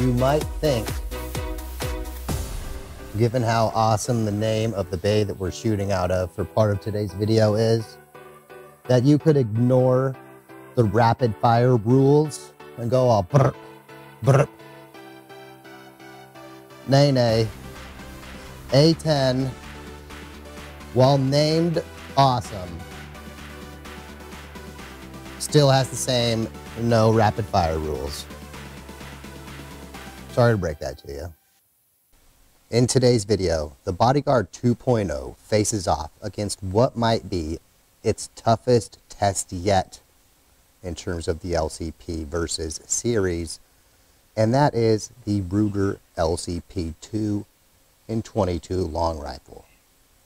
you might think, given how awesome the name of the bay that we're shooting out of for part of today's video is, that you could ignore the rapid fire rules and go all brr, brr. Nay, nay. A10, while named awesome, still has the same no rapid fire rules. Sorry to break that to you. In today's video, the Bodyguard 2.0 faces off against what might be its toughest test yet in terms of the LCP versus series, and that is the Ruger LCP II in 22 long rifle.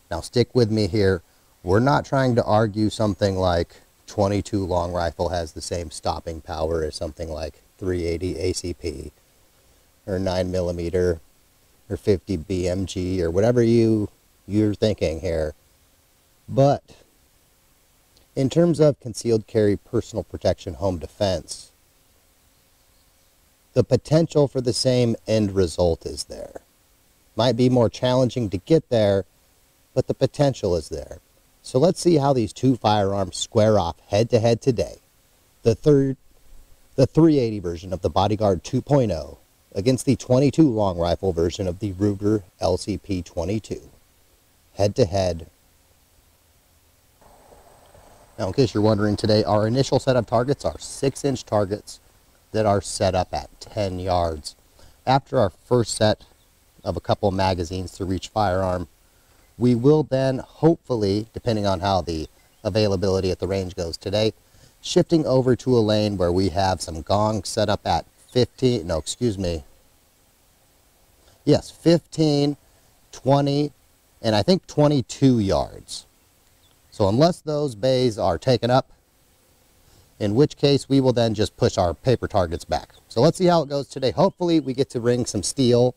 Now stick with me here. We're not trying to argue something like 22 long rifle has the same stopping power as something like 380 ACP or 9mm or 50 BMG or whatever you're thinking here. But in terms of concealed carry, personal protection, home defense, the potential for the same end result is there. Might be more challenging to get there, but the potential is there. So let's see how these two firearms square off head to head today. The 380 version of the Bodyguard 2.0 against the 22 long rifle version of the Ruger LCP II. Head to head. Now, in case you're wondering today, our initial set of targets are 6-inch targets that are set up at 10 yards. After our first set of a couple magazines to reach firearm, we will then hopefully, depending on how the availability at the range goes today, shifting over to a lane where we have some gongs set up at 15, 20, and I think 22 yards. So unless those bays are taken up, in which case we will then just push our paper targets back. So let's see how it goes today. Hopefully we get to ring some steel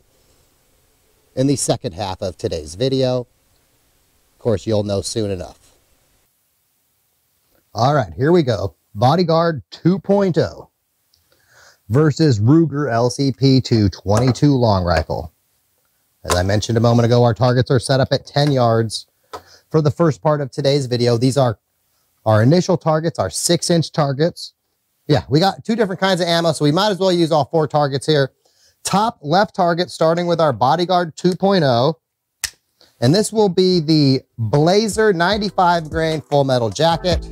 in the second half of today's video. Of course, you'll know soon enough. All right, here we go. Bodyguard 2.0 versus Ruger LCP II 22 long rifle. As I mentioned a moment ago, our targets are set up at 10 yards. For the first part of today's video, these are our initial targets, our 6-inch targets. Yeah, we got two different kinds of ammo, so we might as well use all 4 targets here. Top left target, starting with our Bodyguard 2.0. And this will be the Blazer 95 grain full metal jacket.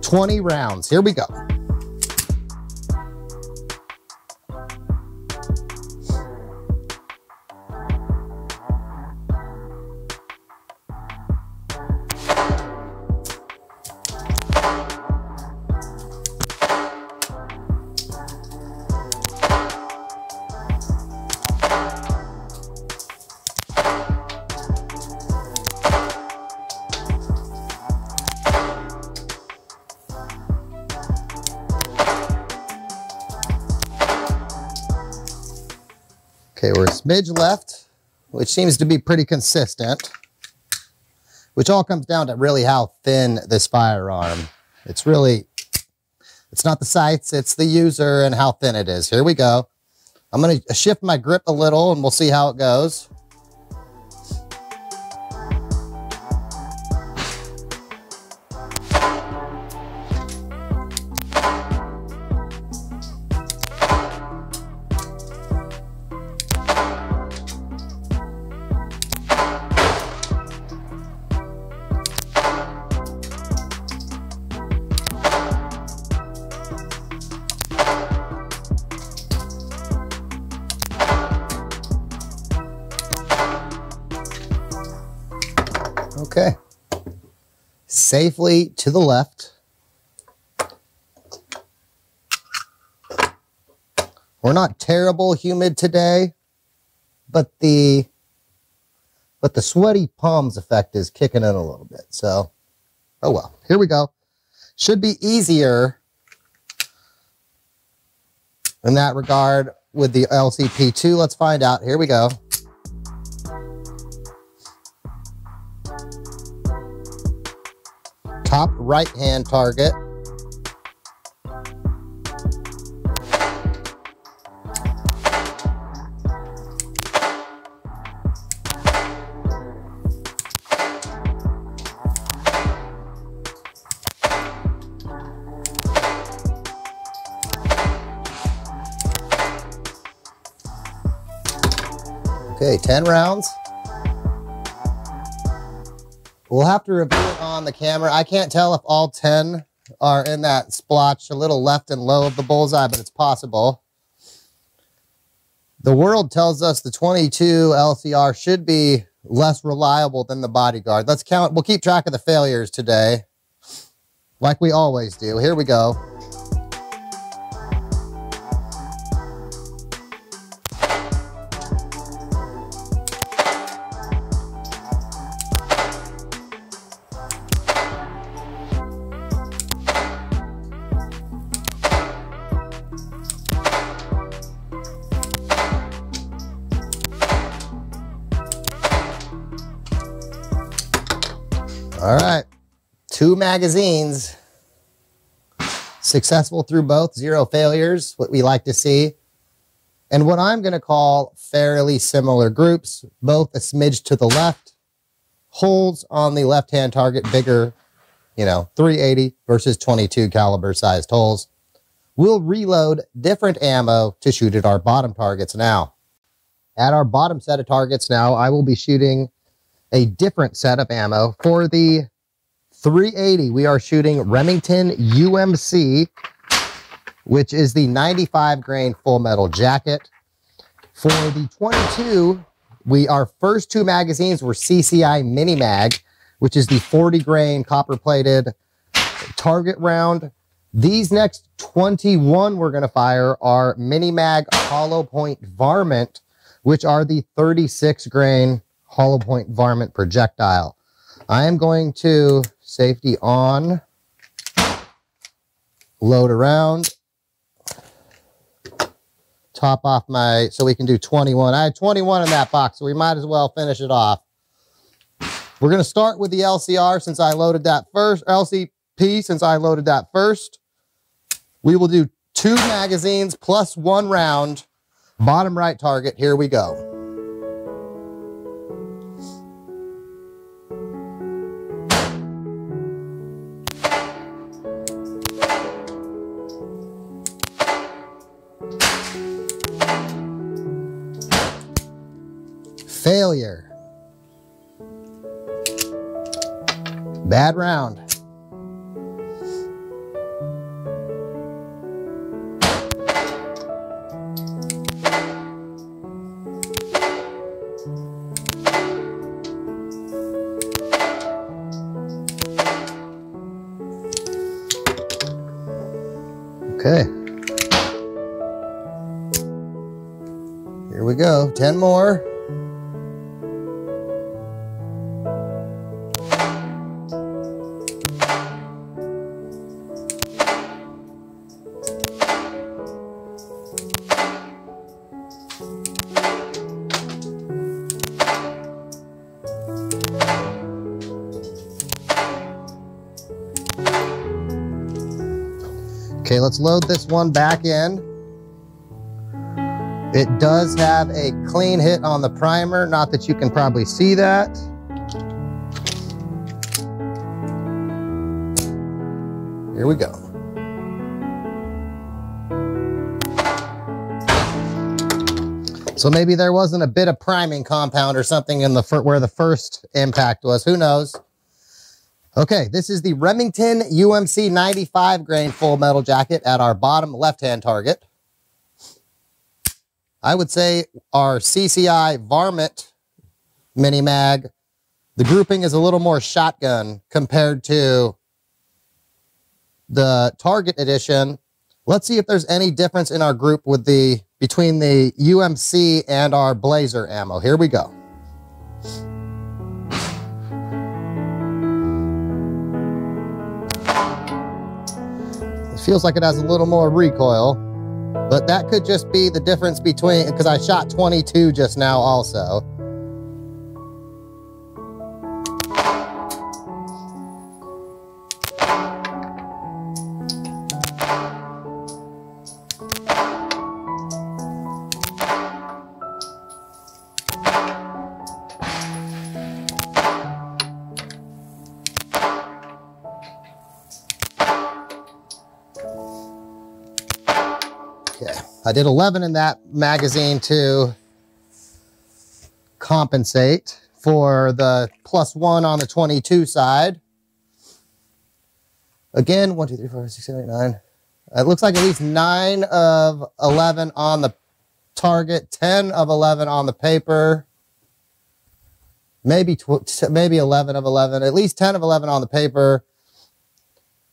20 rounds. Here we go. Okay, we're a smidge left, which seems to be pretty consistent, which all comes down to really how thin this firearm. It's not the sights, it's the user and how thin it is. Here we go. I'm going to shift my grip a little and we'll see how it goes. Okay, safely to the left. We're not terrible humid today, but the sweaty palms effect is kicking in a little bit. So, oh well, here we go. Should be easier in that regard with the LCP II. Let's find out. Here we go. Top right hand target. Okay, 10 rounds. We'll have to review it on the camera. I can't tell if all 10 are in that splotch a little left and low of the bullseye, but it's possible. The world tells us the 22 LCR should be less reliable than the Bodyguard. Let's count. We'll keep track of the failures today, like we always do. Here we go. All right, 2 magazines, successful through both, 0 failures, what we like to see. And what I'm gonna call fairly similar groups, both a smidge to the left, holes on the left-hand target, bigger, 380 versus 22 caliber sized holes. We'll reload different ammo to shoot at our bottom targets now. At our bottom set of targets now, I will be shooting a different set of ammo. For the 380, we are shooting Remington UMC, which is the 95 grain full metal jacket. For the 22, our first 2 magazines were CCI Mini Mag, which is the 40 grain copper plated target round. These next 21 we're going to fire are Mini Mag hollow point varmint, which are the 36 grain hollow point varmint projectile. I am going to safety on, load around, top off so we can do 21. I had 21 in that box, so we might as well finish it off. We're going to start with the LCR since I loaded that first, LCP since I loaded that first. We will do 2 magazines plus 1 round, bottom right target. Here we go. Failure. Bad round. Okay. Here we go. 10 more. Okay, let's load this one back in. It does have a clean hit on the primer, not that you can probably see that. Here we go. So maybe there wasn't a bit of priming compound or something in where the first impact was, who knows? Okay, this is the Remington UMC 95 grain full metal jacket at our bottom left-hand target. I would say our CCI varmint mini mag, the grouping is a little more shotgun compared to the Target edition. Let's see if there's any difference in our group between the UMC and our Blazer ammo. Here we go. Feels like it has a little more recoil, but that could just be the difference between, because I shot 22 just now also. Okay, I did 11 in that magazine too. compensate for the +1 on the 22 side. Again, 1, 2, 3, 4, 5, 6, 7, 8, 9. It looks like at least 9 of 11 on the target, 10 of 11 on the paper, maybe 11 of 11, at least 10 of 11 on the paper.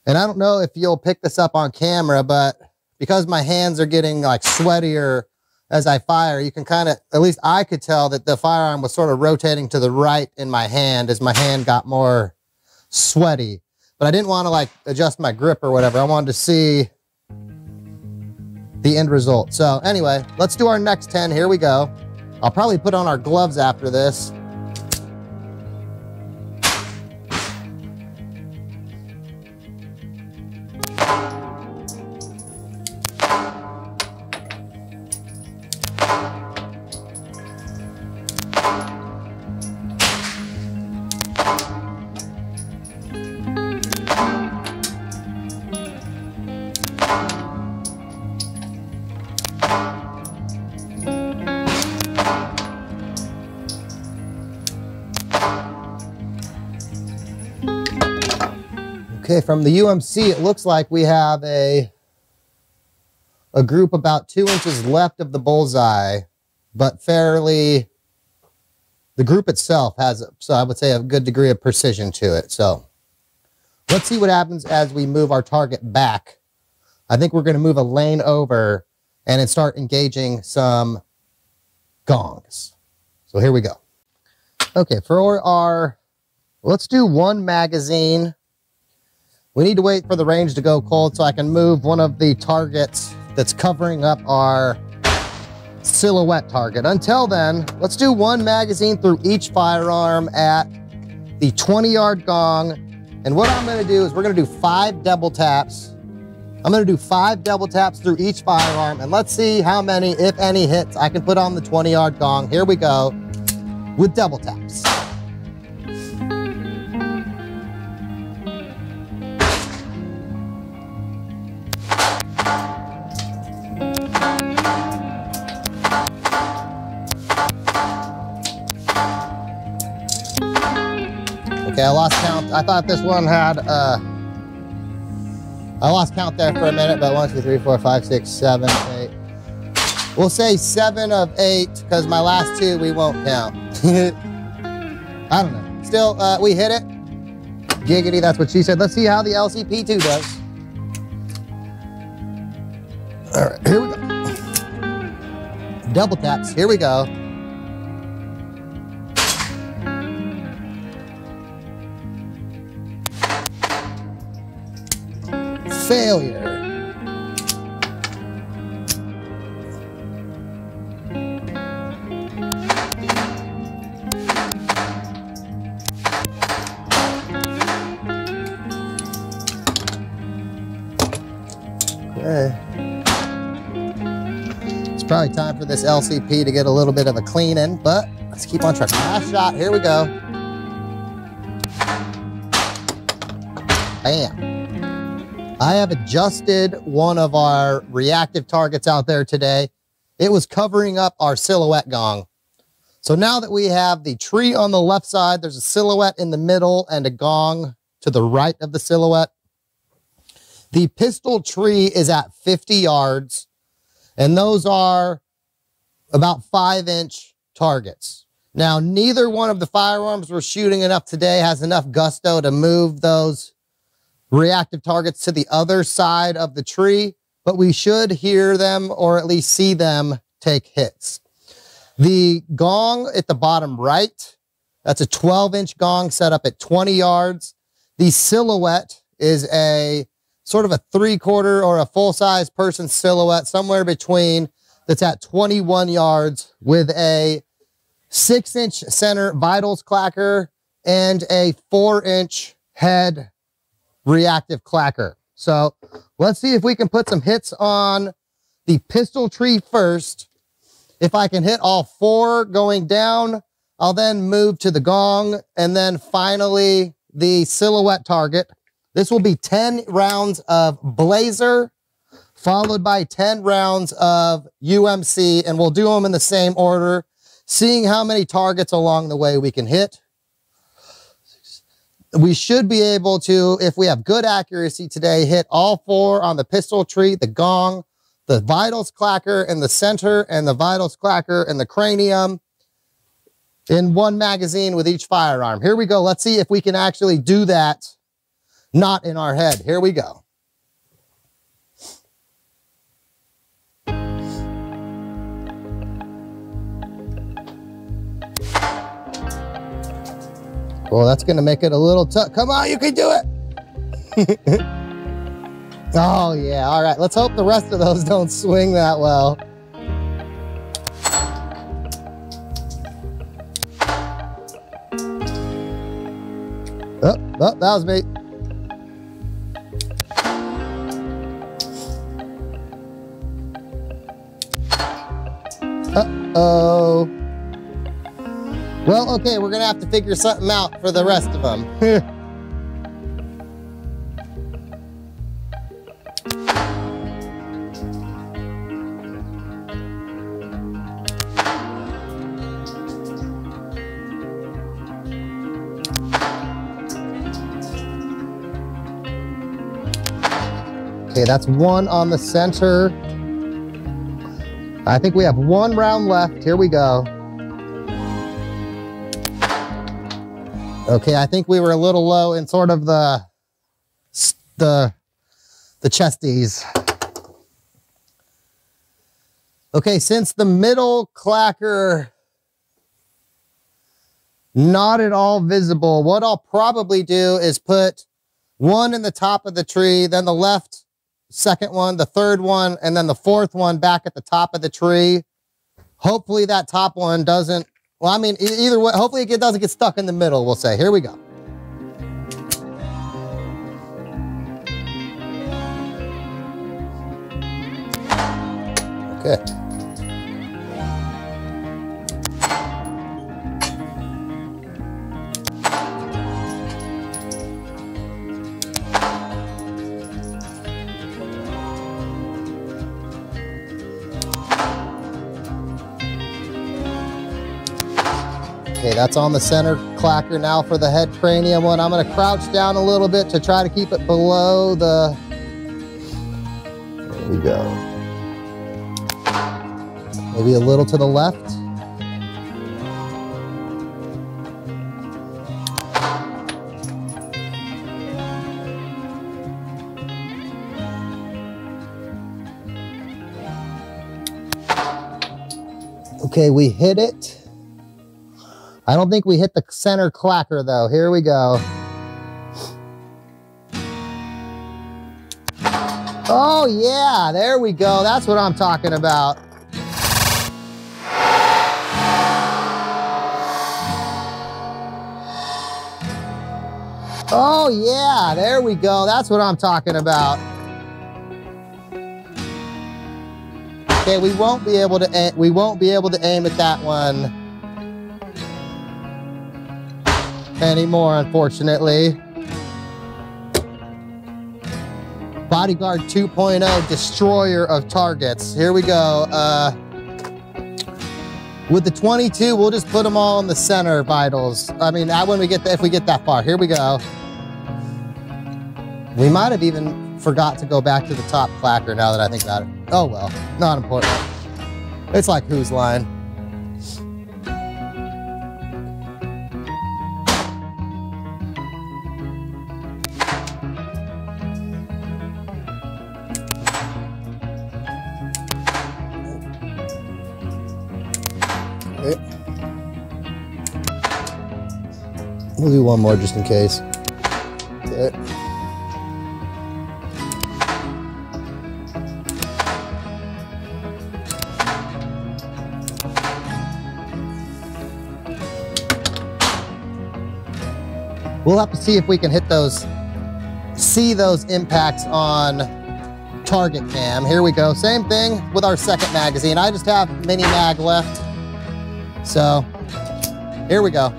And I don't know if you'll pick this up on camera, but because my hands are getting like sweatier as I fire, you can kind of, at least I could tell that the firearm was sort of rotating to the right in my hand as my hand got more sweaty. But I didn't want to like adjust my grip or whatever. I wanted to see the end result. So anyway, let's do our next 10. Here we go. I'll probably put on our gloves after this. Okay, from the UMC, it looks like we have a group about 2 inches left of the bullseye, but fairly, the group itself has, so I would say, a good degree of precision to it. So let's see what happens as we move our target back. I think we're going to move a lane over and then start engaging some gongs. So here we go. Okay, for our, let's do 1 magazine. We need to wait for the range to go cold so I can move one of the targets that's covering up our silhouette target. Until then, let's do 1 magazine through each firearm at the 20-yard gong. And what I'm gonna do is we're gonna do 5 double taps. I'm gonna do 5 double taps through each firearm, and let's see how many, if any, hits I can put on the 20-yard gong. Here we go with double taps. Okay, I lost count. I thought this one had, I lost count there for a minute, but 1, 2, 3, 4, 5, 6, 7, 8. We'll say 7 of 8, because my last 2 we won't count. I don't know. Still, we hit it. Giggity, that's what she said. Let's see how the LCP II does. All right, here we go. Double taps, here we go. Failure. Okay. It's probably time for this LCP to get a little bit of a clean in, but let's keep on trucking. Last shot, here we go. Bam. I have adjusted one of our reactive targets out there today. It was covering up our silhouette gong. So now that we have the tree on the left side, there's a silhouette in the middle and a gong to the right of the silhouette. The pistol tree is at 50 yards, and those are about 5-inch targets. Now, neither one of the firearms we're shooting enough today has enough gusto to move those reactive targets to the other side of the tree, but we should hear them or at least see them take hits. The gong at the bottom right, that's a 12-inch gong set up at 20 yards. The silhouette is a sort of a 3/4 or a full-size person silhouette, somewhere between, that's at 21 yards with a 6-inch center vitals clacker and a 4-inch head reactive clacker. So let's see if we can put some hits on the pistol tree first. If I can hit all 4 going down, I'll then move to the gong and then finally the silhouette target. This will be 10 rounds of Blazer followed by 10 rounds of UMC, and we'll do them in the same order. seeing how many targets along the way we can hit. We should be able to, if we have good accuracy today, hit all 4 on the pistol tree, the gong, the vitals clacker in the center, and the vitals clacker in the cranium in 1 magazine with each firearm. Here we go. Let's see if we can actually do that not in our head. Here we go. Well, that's going to make it a little tough. Come on, you can do it. Oh, yeah. All right. Let's hope the rest of those don't swing that well. Oh, that was me. Uh-oh. Well, okay, we're going to have to figure something out for the rest of them. Okay, that's 1 on the center. I think we have 1 round left. Here we go. Okay, I think we were a little low in sort of the chesties. Okay, since the middle clacker not at all visible, what I'll probably do is put 1 in the top of the tree, then the left second one, the third one, and then the 4th one back at the top of the tree. Hopefully that top one doesn't, well, I mean, either way, hopefully it doesn't get stuck in the middle, we'll say. Here we go. Okay. Okay, that's on the center clacker. Now for the head cranium one, I'm going to crouch down a little bit to try to keep it below the... There we go. Maybe a little to the left. Okay, we hit it. I don't think we hit the center clacker though. Here we go. Oh yeah, there we go. That's what I'm talking about. Oh yeah, there we go. That's what I'm talking about. Okay, we won't be able to aim at that one anymore, unfortunately. Bodyguard 2.0, destroyer of targets. Here we go. With the 22, we'll just put them all in the center vitals. I mean, when we get if we get that far. Here we go. We might have even forgot to go back to the top clacker now that I think about it. Oh well, not important. It's like whose line. Okay. We'll do one more just in case. Okay. We'll have to see if we can hit those, see those impacts on target cam. Here we go. Same thing with our second magazine. I just have mini mag left. So here we go.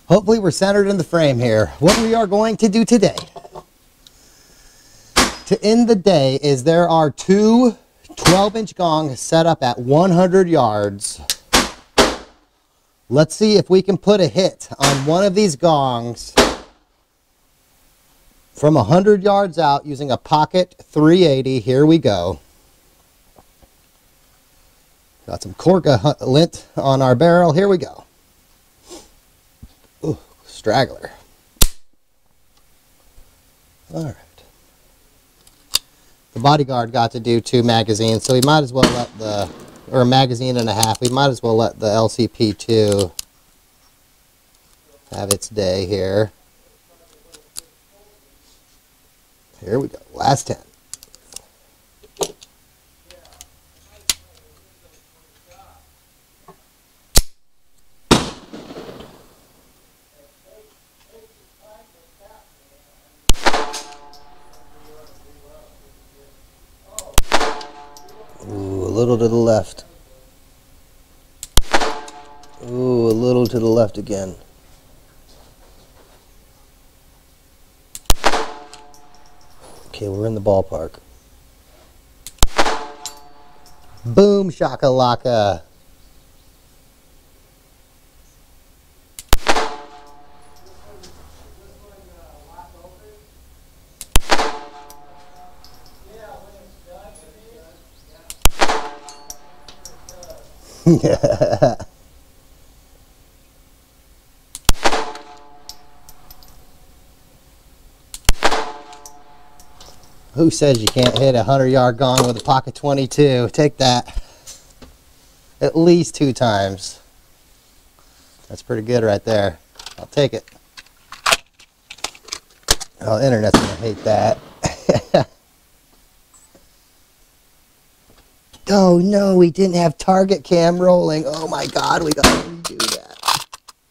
Hopefully we're centered in the frame here. What we are going to do today to end the day is there are two 12-inch gongs set up at 100 yards. Let's see if we can put a hit on one of these gongs from 100 yards out using a pocket 380. Here we go. Got some Corgi lint on our barrel. Here we go. Ooh, straggler. All right. The Bodyguard got to do 2 magazines, so we might as well let the, or a magazine and a half, we might as well let the LCP II have its day here. Here we go, last 10. Ooh, a little to the left. Ooh, a little to the left again. Okay, we're in the ballpark. Boom shakalaka. Yeah. Who says you can't hit a 100-yard gong with a pocket 22? Take that. At least 2 times. That's pretty good right there. I'll take it. Oh, the internet's gonna hate that. Oh no, we didn't have target cam rolling. Oh my God, we got